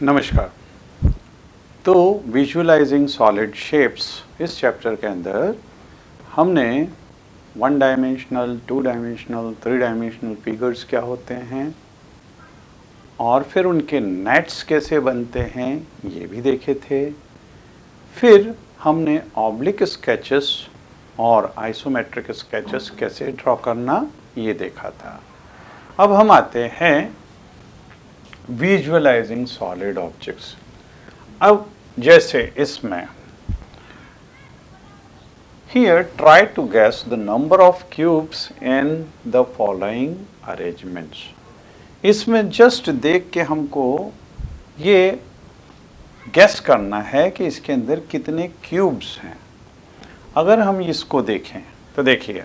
नमस्कार। तो visualising solid shapes इस चैप्टर के अंदर हमने one dimensional, two dimensional, three dimensional figures क्या होते हैं और फिर उनके नेट्स कैसे बनते हैं ये भी देखे थे। फिर हमने ऑब्लिक स्केचेस और आइसोमेट्रिक स्केचेस कैसे ड्रॉ करना ये देखा था। अब हम आते हैं विजुअलाइजिंग सॉलिड ऑब्जेक्ट्स। अब जैसे इसमें here try to guess the number of cubes in the following arrangements। इसमें जस्ट देख के हमको ये गैस करना है कि इसके अंदर कितने क्यूब्स हैं। अगर हम इसको देखें तो देखिए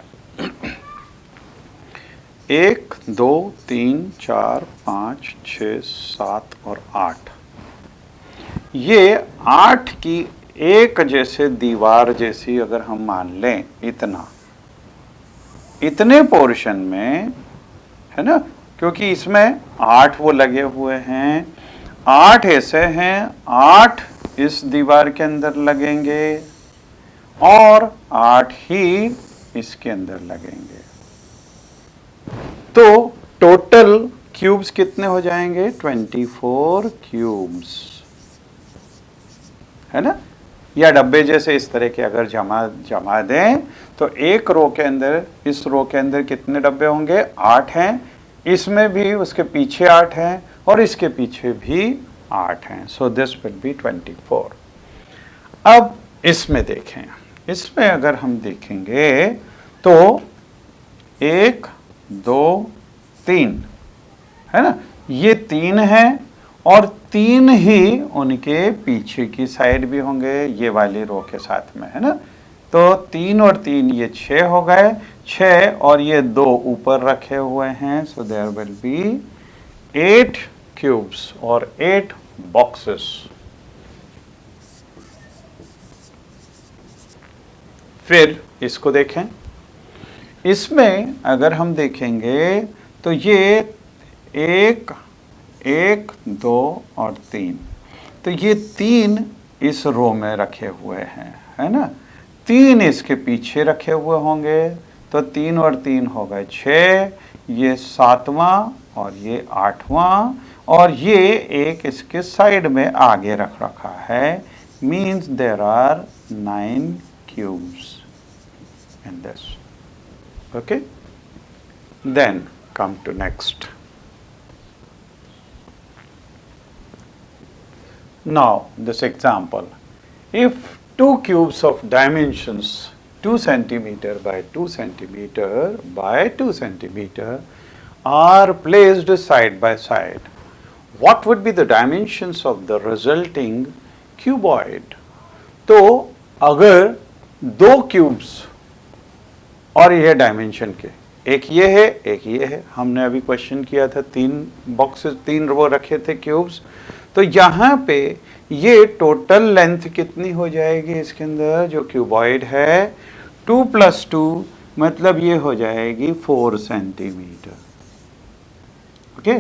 1, 2, 3, 4, 5, 6, 7 और 8। ये 8 की एक जैसे दीवार जैसी अगर हम मान लें इतने पोर्शन में, है ना, क्योंकि इसमें 8 वो लगे हुए हैं, 8 ऐसे हैं, 8 इस दीवार के अंदर लगेंगे और 8 ही इसके अंदर लगेंगे। तो टोटल क्यूब्स कितने हो जाएंगे? 24 क्यूब्स, है ना। या डब्बे जैसे इस तरह के अगर जमा दें तो एक रो के अंदर, इस रो के अंदर कितने डब्बे होंगे? 8 हैं, इसमें भी उसके पीछे 8 हैं और इसके पीछे भी 8 हैं। सो दिस विल बी 24। अब इसमें देखें, इसमें अगर हम देखेंगे तो 1, 2, 3, है ना, ये 3 हैं और 3 ही उनके पीछे की साइड भी होंगे ये वाली रो के साथ में, है ना। तो 3 और 3 ये 6 हो गए, 6 और ये 2 ऊपर रखे हुए हैं। So there will be 8 cubes और 8 बॉक्सेस। फिर इसको देखें, इसमें अगर हम देखेंगे तो ये 1, 2 और 3, तो ये 3 इस रो में रखे हुए हैं, है ना। 3 इसके पीछे रखे हुए होंगे, तो 3 और 3 हो गए 6, ये 7वां और ये 8वां और ये एक इसके साइड में आगे रख रखा है। Means there are 9 cubes in this. Okay, then come to next. Now this example, if two cubes of dimensions 2 centimeter by 2 centimeter by 2 centimeter are placed side by side, what would be the dimensions of the resulting cuboid? तो अगर 2 cubes और ये dimension के, एक ये है एक ये है, हमने अभी क्वेश्चन किया था 3 बॉक्सेस, 3 रो रखे थे क्यूब्स, तो यहाँ पे ये टोटल लेंथ कितनी हो जाएगी इसके अंदर जो क्यूबॉइड है? 2 + 2 मतलब ये हो जाएगी 4 centimetre. Okay,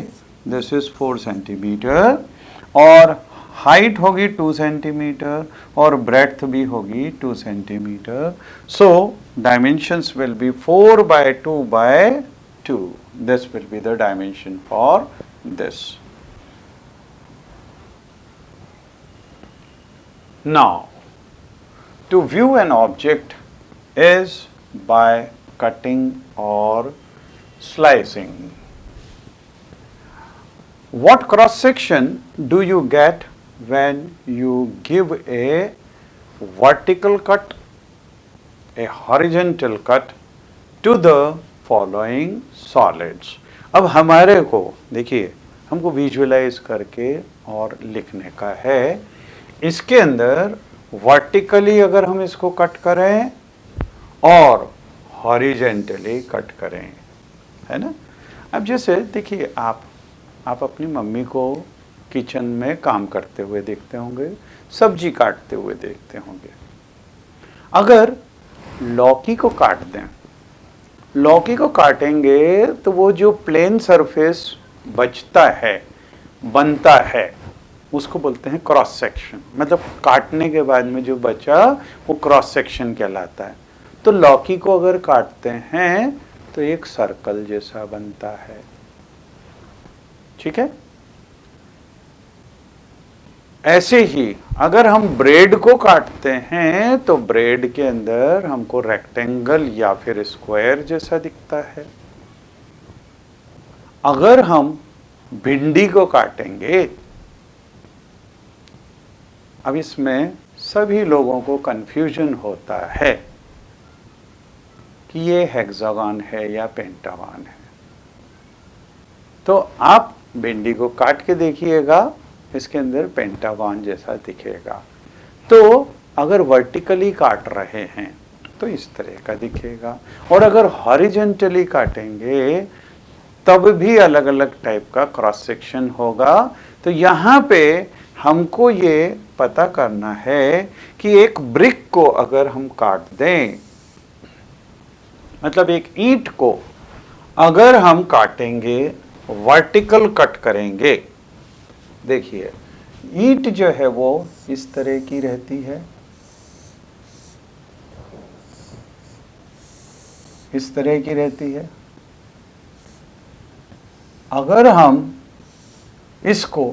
this is 4 centimetre और हाइट होगी 2 सेंटीमीटर और ब्रेड्थ भी होगी 2 centimetre. So dimensions will be 4 by 2 by 2. This will be the dimension for this. Now, to view an object is by cutting or slicing. What cross section do you get when you give a vertical cut, a horizontal cut to the following solids? अब हमारे को देखिए, हमको visualise करके और लिखने का है। इसके अंदर वर्टिकली अगर हम इसको कट करें और हॉरिजेंटली कट करें, है ना। अब जैसे देखिए, आप अपनी मम्मी को किचन में काम करते हुए देखते होंगे, सब्जी काटते हुए देखते होंगे। अगर लौकी को काट दें, लौकी को काटेंगे तो वो जो प्लेन सरफेस बचता है, बनता है, उसको बोलते हैं क्रॉस सेक्शन, मतलब काटने के बाद में जो बचा वो क्रॉस सेक्शन कहलाता है। तो लौकी को अगर काटते हैं तो एक सर्कल जैसा बनता है, ठीक है। ऐसे ही अगर हम ब्रेड को काटते हैं तो ब्रेड के अंदर हमको रेक्टेंगल या फिर स्क्वायर जैसा दिखता है। अगर हम भिंडी को काटेंगे, अब इसमें सभी लोगों को कंफ्यूजन होता है कि ये हेक्सागन है या पेंटागन है। तो आप भिंडी को काट के देखिएगा, इसके अंदर पेंटागन जैसा दिखेगा। तो अगर वर्टिकली काट रहे हैं तो इस तरह का दिखेगा, और अगर हॉरिजॉन्टली काटेंगे तब भी अलग अलग टाइप का क्रॉस सेक्शन होगा। तो यहाँ पे हमको ये पता करना है कि एक ब्रिक को अगर हम काट दें, मतलब एक ईंट को अगर हम काटेंगे, वर्टिकल कट करेंगे, देखिए ईंट जो है वो इस तरह की रहती है, इस तरह की रहती है। अगर हम इसको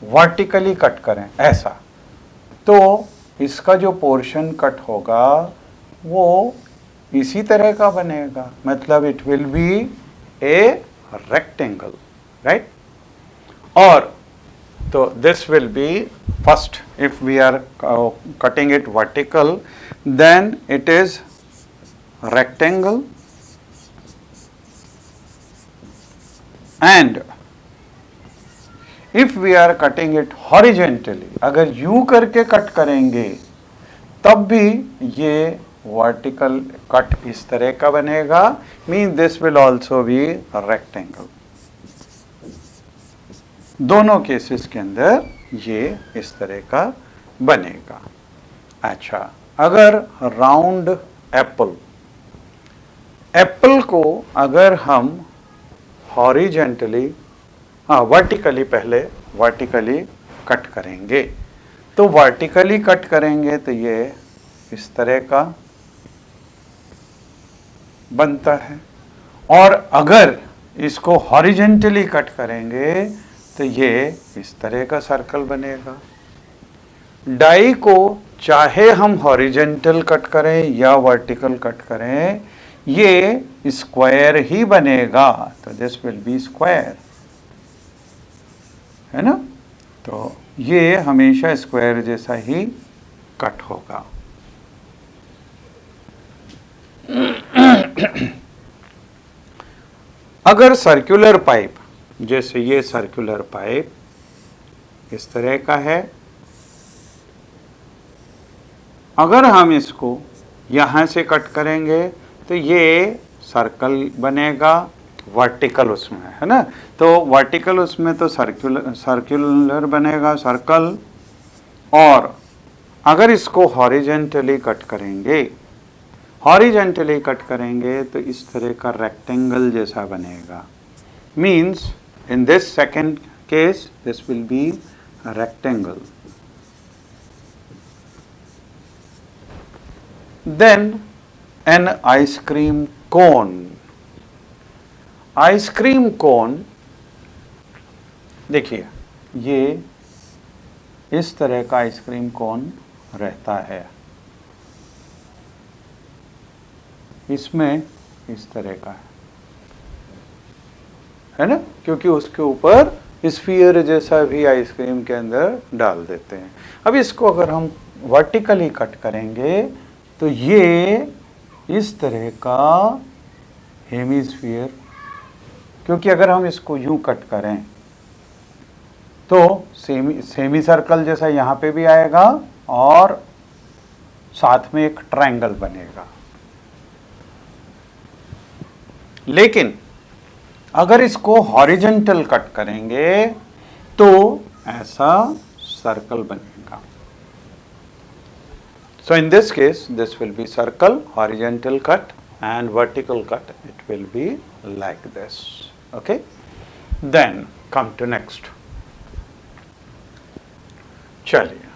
वर्टिकली कट करें ऐसा, तो इसका जो पोर्शन कट होगा वो इसी तरह का बनेगा, मतलब it will be a rectangle, right. और तो this will be first, if we are cutting it vertical, then it is rectangle, and if we are cutting it horizontally, अगर यूं करके कट करेंगे तब भी ये वर्टिकल कट इस तरह का बनेगा, mean this will also be rectangle. दोनों केसेस के अंदर ये इस तरह का बनेगा। अच्छा, अगर राउंड एप्पल, एप्पल को अगर हम हॉरिजॉन्टली, वर्टिकली, पहले वर्टिकली कट करेंगे, तो वर्टिकली कट करेंगे तो ये इस तरह का बनता है, और अगर इसको हॉरिजॉन्टली कट करेंगे तो ये इस तरह का सर्कल बनेगा। डाई को चाहे हम हॉरिजॉन्टल कट करें या वर्टिकल कट करें, ये स्क्वायर ही बनेगा, तो दिस विल बी स्क्वायर, है ना। तो ये हमेशा स्क्वायर जैसा ही कट होगा। अगर सर्कुलर पाइप, जैसे ये सर्कुलर पाइप इस तरह का है, अगर हम इसको यहाँ से कट करेंगे तो ये सर्कल बनेगा वर्टिकल उसमें, है ना। तो वर्टिकल उसमें तो सर्कुलर बनेगा, सर्कल। और अगर इसको हॉरिजॉन्टली कट करेंगे, हॉरिजॉन्टली कट करेंगे तो इस तरह का रेक्टेंगल जैसा बनेगा, means in this second case this will be a rectangle. Then an ice cream cone. Ice cream cone, देखिए ये इस तरह का आइसक्रीम कोन रहता है, इसमें इस तरह का है ना, क्योंकि उसके ऊपर स्फीयर जैसा भी आइसक्रीम के अंदर डाल देते हैं। अब इसको अगर हम वर्टिकली कट करेंगे तो ये इस तरह का हेमिस्फीयर, क्योंकि अगर हम इसको यूं कट करें तो सेमी सर्कल जैसा यहाँ पे भी आएगा और साथ में एक ट्रायंगल बनेगा। लेकिन अगर इसको हॉरिजॉन्टल कट करेंगे तो ऐसा सर्कल बनेगा। So in this case this will be circle, horizontal cut, and vertical cut, it will be like this. Okay, then come to next. चलिए,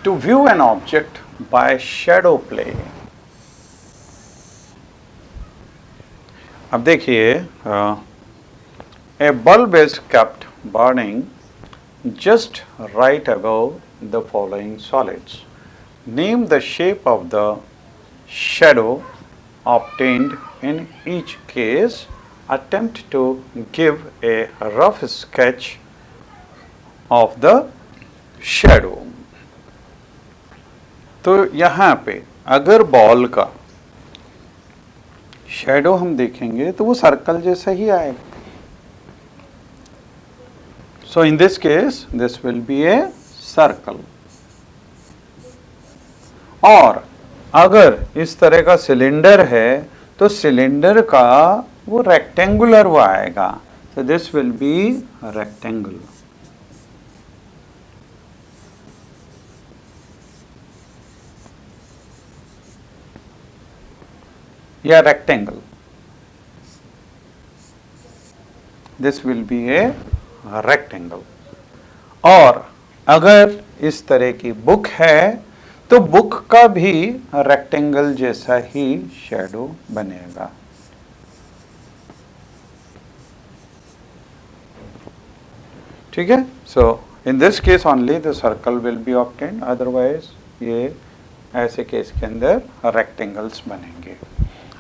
to view an object by shadow play. अब देखिए, a bulb is kept burning just right above the following solids. Name the shape of the shadow obtained in each case. Attempt to give a rough sketch of the shadow. तो यहाँ पे अगर ball का shadow हम देखेंगे तो वो circle जैसा ही आएगा. So in this case this will be a circle. और अगर इस तरह का सिलेंडर है तो सिलेंडर का वो रेक्टेंगुलर वो आएगा. So this will be rectangle. या rectangle. This will be a rectangle. और अगर इस तरह की बुक है तो बुक का भी रेक्टेंगल जैसा ही शैडो बनेगा. ठीक है. So in this case only the circle will be obtained, otherwise ये ऐसे केस के अंदर रेक्टेंगल्स बनेंगे.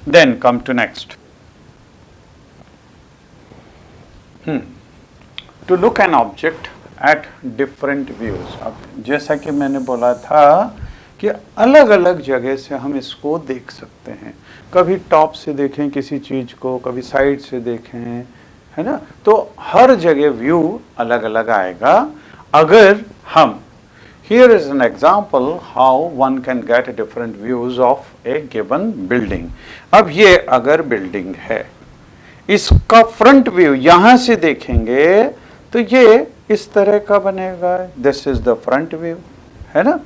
Then come to next. To look an object at different views. अब जैसा कि मैंने बोला था कि अलग अलग जगह से हम इसको देख सकते हैं. कभी टॉप से देखें किसी चीज को, कभी साइड से देखें, है ना. तो हर जगह व्यू अलग अलग आएगा. अगर हम here is an example how one can get different views of a given building. अब ये अगर बिल्डिंग है, इसका फ्रंट व्यू यहां से देखेंगे तो ये इस तरह का बनेगा. This is the front view, है ना.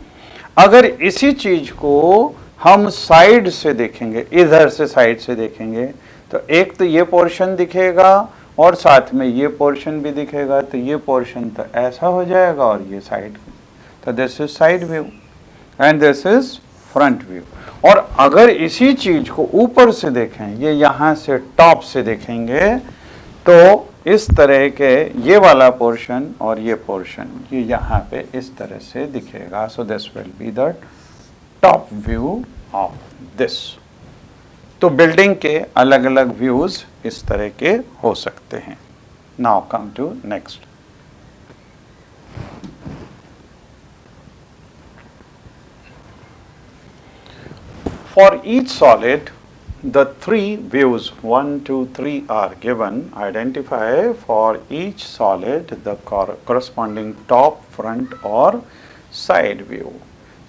अगर इसी चीज को हम साइड से देखेंगे, इधर से साइड से देखेंगे, तो एक तो ये पोर्शन दिखेगा और साथ में ये पोर्शन भी दिखेगा. तो ये पोर्शन तो ऐसा हो जाएगा और ये साइड. तो this is side view and this is front view. और अगर इसी चीज को ऊपर से देखें, ये यहां से टॉप से देखेंगे, तो इस तरह के ये वाला पोर्शन और ये पोर्शन ये यहाँ पे इस तरह से दिखेगा. सो this will be the top view of this. तो बिल्डिंग के अलग अलग व्यूज इस तरह के हो सकते हैं. Now come to next. For each solid, the three views 1, 2, 3 are given. Identify for each solid the corresponding top, front और side view.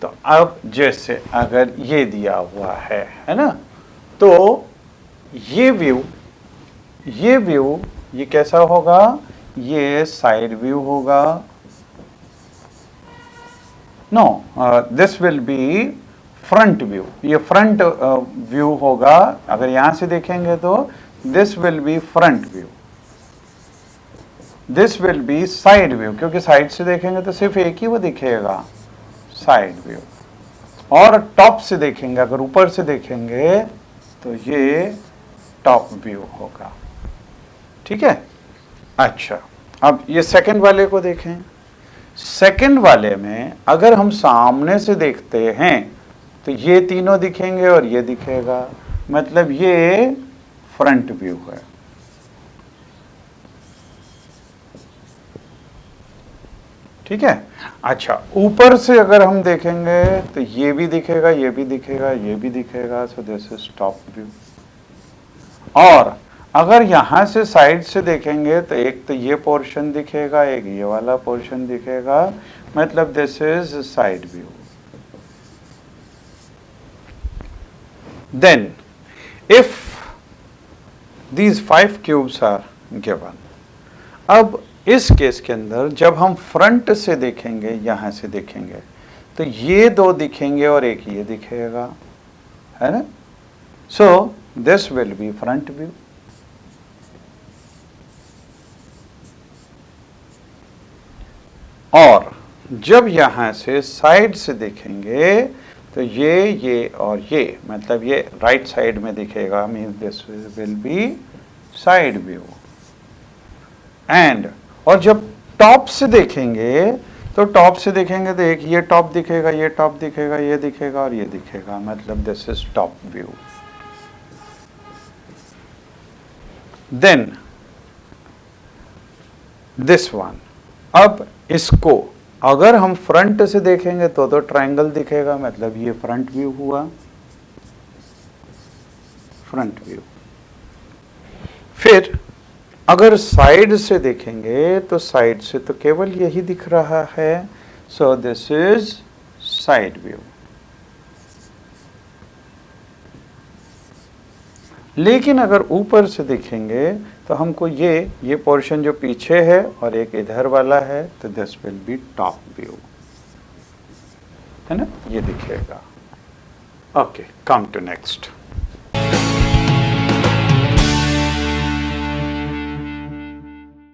तो अब जैसे अगर ये दिया हुआ है ना, तो ये व्यू ये कैसा होगा? ये साइड व्यू होगा. No, this will be front view. ये फ्रंट व्यू होगा. अगर यहां से देखेंगे तो this will be front view. This will be side view, क्योंकि साइड से देखेंगे तो सिर्फ एक ही वो दिखेगा, साइड व्यू. और टॉप से देखेंगे, अगर ऊपर से देखेंगे तो ये टॉप व्यू होगा. ठीक है. अच्छा, अब ये सेकंड वाले को देखें. सेकंड वाले में अगर हम सामने से देखते हैं तो ये तीनों दिखेंगे और ये दिखेगा. मतलब ये फ्रंट व्यू है. ठीक है. अच्छा, ऊपर से अगर हम देखेंगे तो ये भी दिखेगा, ये भी दिखेगा, ये भी दिखेगा. So this is top view. और अगर यहां से साइड से देखेंगे तो एक तो ये पोर्शन दिखेगा, एक ये वाला पोर्शन दिखेगा. मतलब this is side view. Then, if these 5 cubes are given, अब इस केस के अंदर जब हम फ्रंट से देखेंगे, यहां से देखेंगे, तो ये दो दिखेंगे और एक ये दिखेगा, है ना. सो this will be front view. और जब यहाँ से साइड से देखेंगे तो ये और ये, मतलब ये राइट साइड में दिखेगा, means this will be side view. And और जब टॉप से देखेंगे तो टॉप से देखेंगे तो एक ये टॉप दिखेगा, ये टॉप दिखेगा, ये दिखेगा और ये दिखेगा, मतलब this is top view. Then this one, अब इसको अगर हम फ्रंट से देखेंगे तो ट्रायंगल दिखेगा, मतलब ये फ्रंट व्यू हुआ, फ्रंट व्यू। फिर अगर साइड से देखेंगे तो साइड से तो केवल यही दिख रहा है, so this is side view. लेकिन अगर ऊपर से देखेंगे तो हमको ये पोर्शन जो पीछे है और एक इधर वाला है, तो this will be top view, है ना, ये दिखेगा। Okay, come to next.